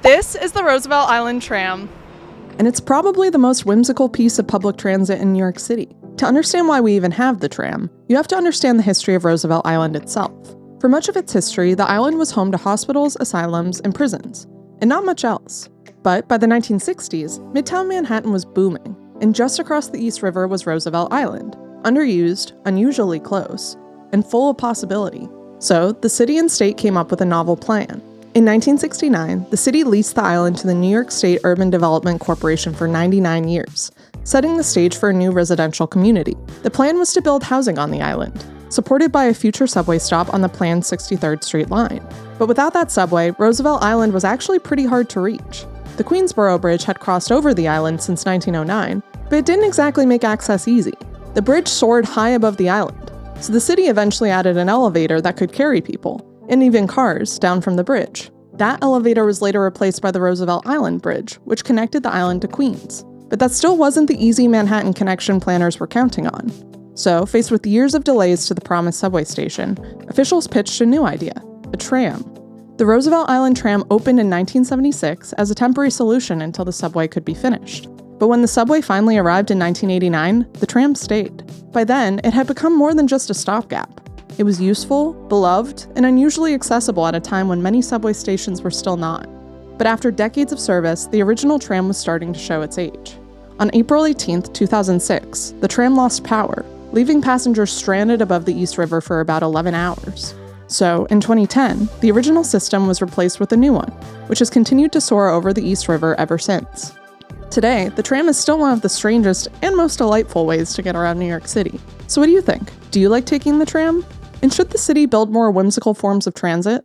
This is the Roosevelt Island Tram. And it's probably the most whimsical piece of public transit in New York City. To understand why we even have the tram, you have to understand the history of Roosevelt Island itself. For much of its history, the island was home to hospitals, asylums, and prisons, and not much else. But by the 1960s, Midtown Manhattan was booming, and just across the East River was Roosevelt Island, underused, unusually close, and full of possibility. So, the city and state came up with a novel plan. In 1969, the city leased the island to the New York State Urban Development Corporation for 99 years, setting the stage for a new residential community. The plan was to build housing on the island, supported by a future subway stop on the planned 63rd Street line. But without that subway, Roosevelt Island was actually pretty hard to reach. The Queensboro Bridge had crossed over the island since 1909, but it didn't exactly make access easy. The bridge soared high above the island, so the city eventually added an elevator that could carry people, and even cars, down from the bridge. That elevator was later replaced by the Roosevelt Island Bridge, which connected the island to Queens. But that still wasn't the easy Manhattan connection planners were counting on. So, faced with years of delays to the promised subway station, officials pitched a new idea: a tram. The Roosevelt Island Tram opened in 1976 as a temporary solution until the subway could be finished. But when the subway finally arrived in 1989, the tram stayed. By then, it had become more than just a stopgap. It was useful, beloved, and unusually accessible at a time when many subway stations were still not. But after decades of service, the original tram was starting to show its age. On April 18, 2006, the tram lost power, leaving passengers stranded above the East River for about 11 hours. So, in 2010, the original system was replaced with a new one, which has continued to soar over the East River ever since. Today, the tram is still one of the strangest and most delightful ways to get around New York City. So what do you think? Do you like taking the tram? And should the city build more whimsical forms of transit?